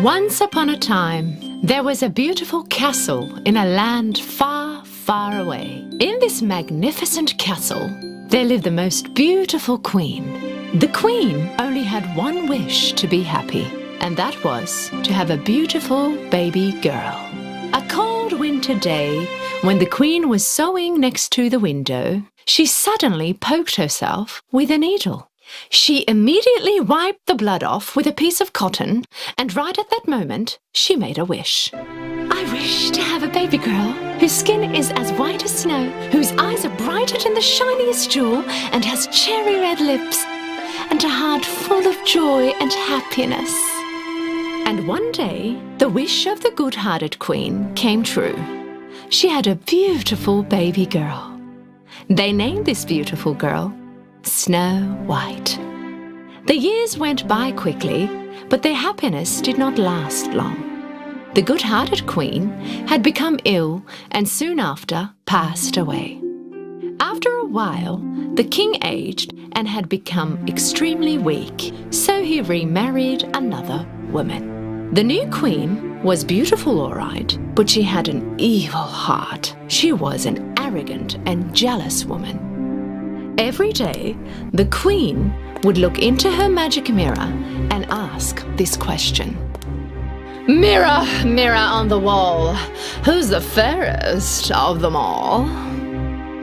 Once upon a time, there was a beautiful castle in a land far, far away. In this magnificent castle, there lived the most beautiful queen. The queen only had one wish to be happy, and that was to have a beautiful baby girl. A cold winter day, when the queen was sewing next to the window, she suddenly poked herself with a needle. She immediately wiped the blood off with a piece of cotton, and right at that moment, she made a wish. I wish to have a baby girl whose skin is as white as snow, whose eyes are brighter than the shiniest jewel, and has cherry red lips, and a heart full of joy and happiness. And one day, the wish of the good-hearted queen came true. She had a beautiful baby girl. They named this beautiful girl Snow White. The years went by quickly, but their happiness did not last long. The good-hearted queen had become ill and soon after passed away. After a while, the king aged and had become extremely weak, so he remarried another woman. The new queen was beautiful, all right, but she had an evil heart. She was an arrogant and jealous woman. Every day, the queen would look into her magic mirror and ask this question. Mirror, mirror on the wall, who's the fairest of them all?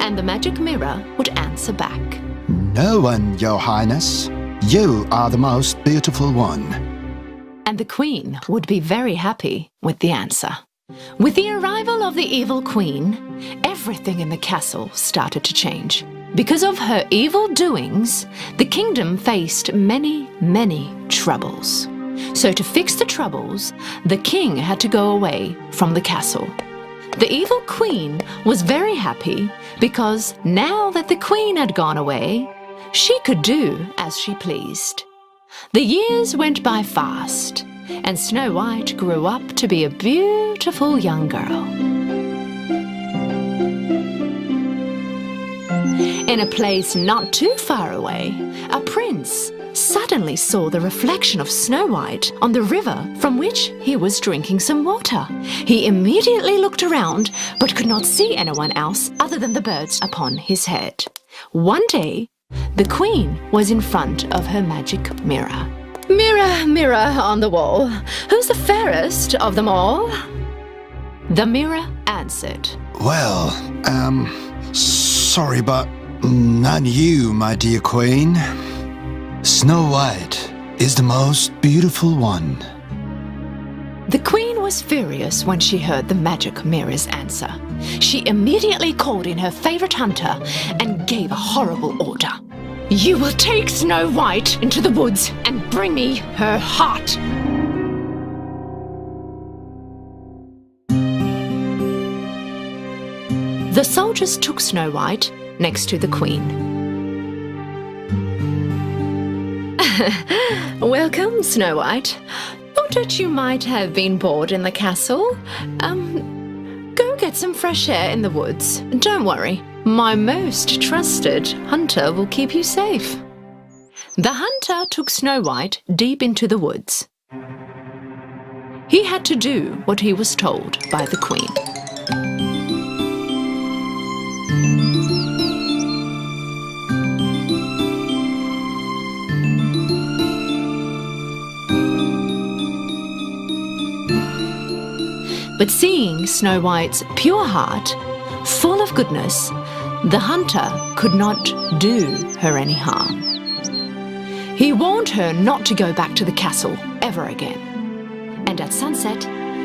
And the magic mirror would answer back. No one, Your Highness. You are the most beautiful one. And the queen would be very happy with the answer. With the arrival of the evil queen, everything in the castle started to change. Because of her evil doings, the kingdom faced many, many troubles. So to fix the troubles, the king had to go away from the castle. The evil queen was very happy because now that the queen had gone away, she could do as she pleased. The years went by fast, and Snow White grew up to be a beautiful young girl. In a place not too far away, a prince suddenly saw the reflection of Snow White on the river from which he was drinking some water. He immediately looked around but could not see anyone else other than the birds upon his head. One day, the queen was in front of her magic mirror. Mirror, mirror on the wall, who's the fairest of them all? The mirror answered. Well, sorry, but not you, my dear queen. Snow White is the most beautiful one. The queen was furious when she heard the magic mirror's answer. She immediately called in her favorite hunter and gave a horrible order. You will take Snow White into the woods and bring me her heart. The soldiers took Snow White next to the queen. Welcome, Snow White. Thought that you might have been bored in the castle. Go get some fresh air in the woods. Don't worry, my most trusted hunter will keep you safe. The hunter took Snow White deep into the woods. He had to do what he was told by the queen. But seeing Snow White's pure heart, full of goodness, the hunter could not do her any harm. He warned her not to go back to the castle ever again. And at sunset,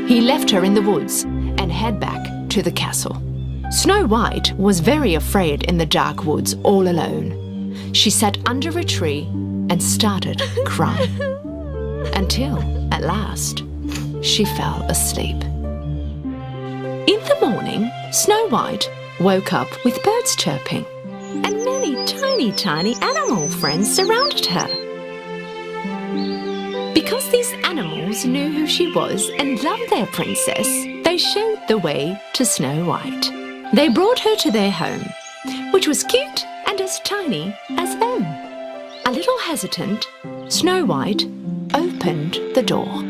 he left her in the woods and head back to the castle. Snow White was very afraid in the dark woods all alone. She sat under a tree and started crying. Until, at last, she fell asleep. In the morning, Snow White woke up with birds chirping, and many tiny, tiny animal friends surrounded her. Because these animals knew who she was and loved their princess, they showed the way to Snow White. They brought her to their home, which was cute and as tiny as them. A little hesitant, Snow White opened the door.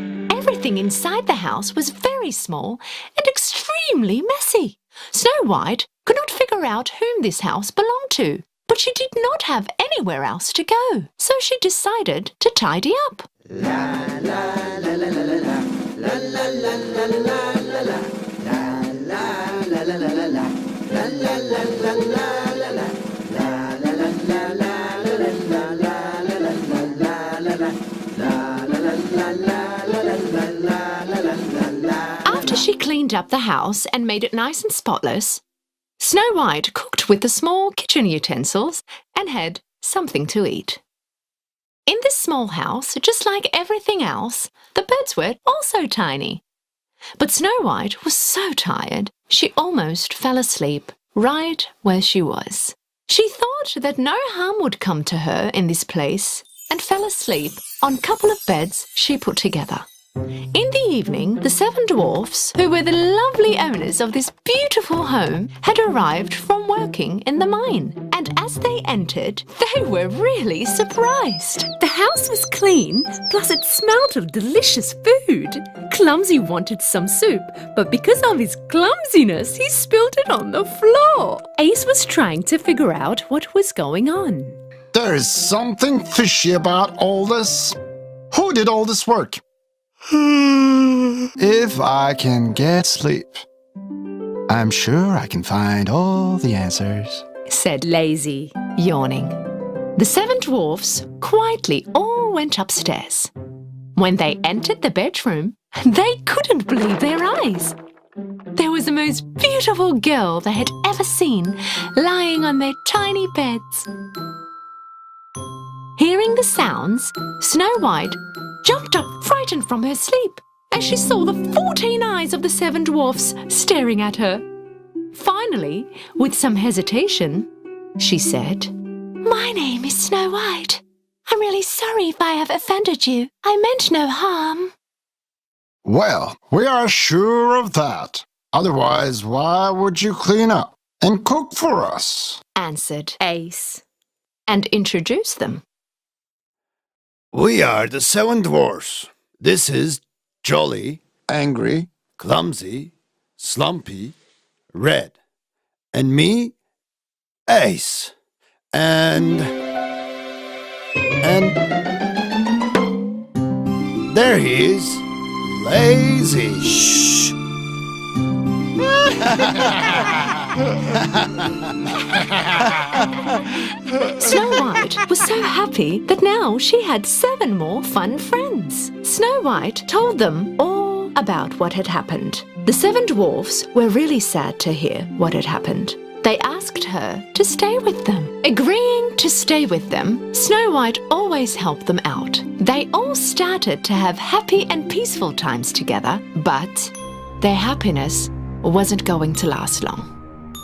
Everything inside the house was very small and extremely messy. Snow White could not figure out whom this house belonged to, but she did not have anywhere else to go, so she decided to tidy up. After she cleaned up the house and made it nice and spotless, Snow White cooked with the small kitchen utensils and had something to eat. In this small house, just like everything else, the beds were also tiny. But Snow White was so tired, she almost fell asleep right where she was. She thought that no harm would come to her in this place and fell asleep on a couple of beds she put together. In the evening, the Seven Dwarfs, who were the lovely owners of this beautiful home, had arrived from working in the mine. And as they entered, they were really surprised. The house was clean, plus it smelled of delicious food. Clumsy wanted some soup, but because of his clumsiness, he spilled it on the floor. Ace was trying to figure out what was going on. There is something fishy about all this. Who did all this work? If I can get sleep, I'm sure I can find all the answers, said Lazy, yawning. The Seven Dwarfs quietly all went upstairs. When they entered the bedroom, they couldn't believe their eyes. There was the most beautiful girl they had ever seen lying on their tiny beds. Hearing the sounds, Snow White jumped up frightened from her sleep as she saw the 14 eyes of the Seven Dwarfs staring at her. Finally, with some hesitation, she said, "My name is Snow White. I'm really sorry if I have offended you. I meant no harm." Well, we are sure of that. Otherwise, why would you clean up and cook for us? Answered Ace, and introduced them. We are the Seven Dwarfs. This is Jolly, Angry. Clumsy, Slumpy, Red, and me, Ace, and there he is, Lazy. Shh. Snow White was so happy that now she had 7 more fun friends. Snow White told them all about what had happened. The Seven Dwarfs were really sad to hear what had happened. They asked her to stay with them. Agreeing to stay with them, Snow White always helped them out. They all started to have happy and peaceful times together, but their happiness wasn't going to last long.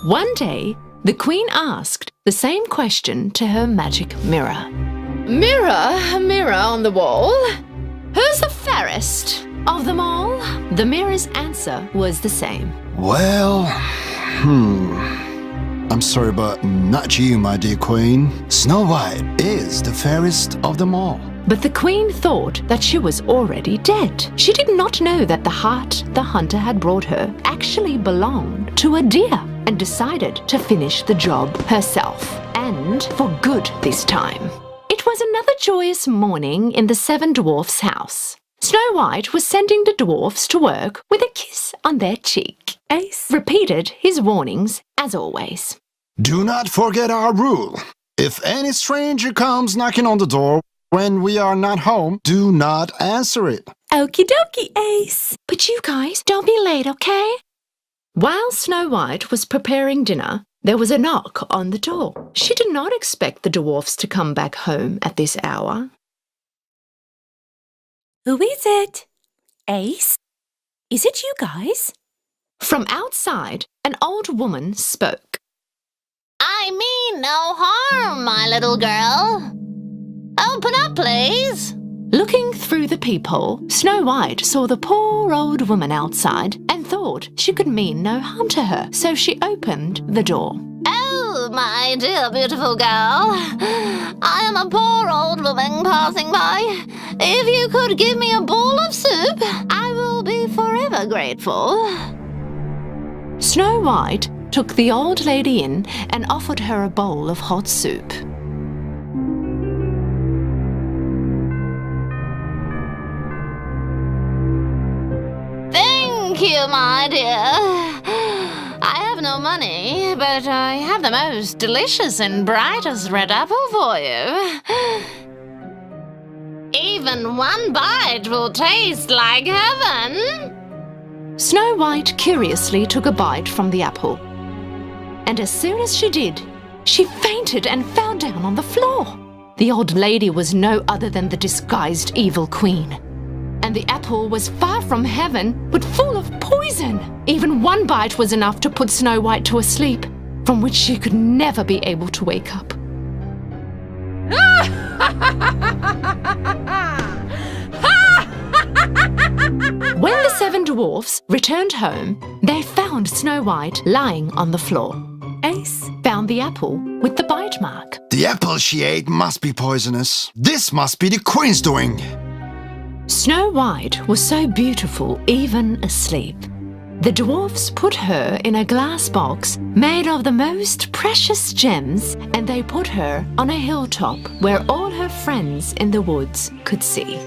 One day, the Queen asked the same question to her magic mirror. "Mirror, mirror on the wall, who's the fairest of them all?" The mirror's answer was the same. Well, I'm sorry, but not you, my dear Queen. Snow White is the fairest of them all. But the Queen thought that she was already dead. She did not know that the heart the hunter had brought her actually belonged to a deer, and decided to finish the job herself, and for good this time. It was another joyous morning in the Seven Dwarfs' house. Snow White was sending the dwarfs to work with a kiss on their cheek. Ace repeated his warnings as always. Do not forget our rule. If any stranger comes knocking on the door when we are not home, do not answer it. Okie dokie, Ace. But you guys, don't be late, okay? While Snow White was preparing dinner, there was a knock on the door. She did not expect the dwarfs to come back home at this hour. Who is it? Ace? Is it you guys? From outside, an old woman spoke. "I mean no harm, my little girl. Open up, please." Looking through the peephole, Snow White saw the poor old woman outside and thought she could mean no harm to her, so she opened the door. "Oh, my dear beautiful girl, I am a poor old woman passing by. If you could give me a bowl of soup, I will be forever grateful. Snow White took the old lady in and offered her a bowl of hot soup. Thank you, my dear. I have no money, but I have the most delicious and brightest red apple for you. Even one bite will taste like heaven. Snow White curiously took a bite from the apple. And as soon as she did, she fainted and fell down on the floor. The old lady was no other than the disguised evil queen. And the apple was far from heaven, but full of poison. Even one bite was enough to put Snow White to a sleep, from which she could never be able to wake up. When the seven dwarfs returned home, they found Snow White lying on the floor. Ace found the apple with the bite mark. The apple she ate must be poisonous. This must be the queen's doing. Snow White was so beautiful even asleep. The dwarfs put her in a glass box made of the most precious gems, and they put her on a hilltop where all her friends in the woods could see.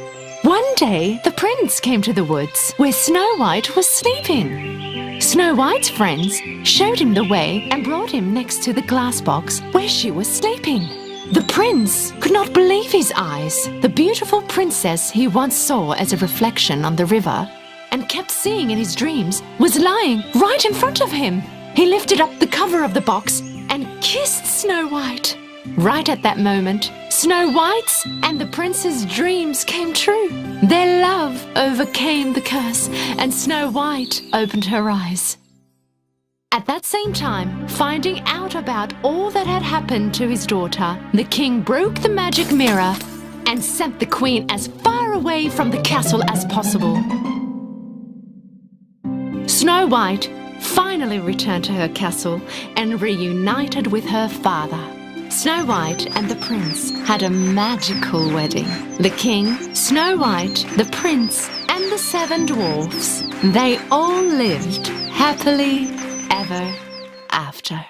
One day, the prince came to the woods where Snow White was sleeping. Snow White's friends showed him the way and brought him next to the glass box where she was sleeping. The prince could not believe his eyes. The beautiful princess he once saw as a reflection on the river and kept seeing in his dreams was lying right in front of him. He lifted up the cover of the box and kissed Snow White. Right at that moment, Snow White's and the prince's dreams came true. Their love overcame the curse, and Snow White opened her eyes. At that same time, finding out about all that had happened to his daughter, the king broke the magic mirror and sent the queen as far away from the castle as possible. Snow White finally returned to her castle and reunited with her father. Snow White and the prince had a magical wedding. The king, Snow White, the prince, and the seven dwarfs, they all lived happily ever after.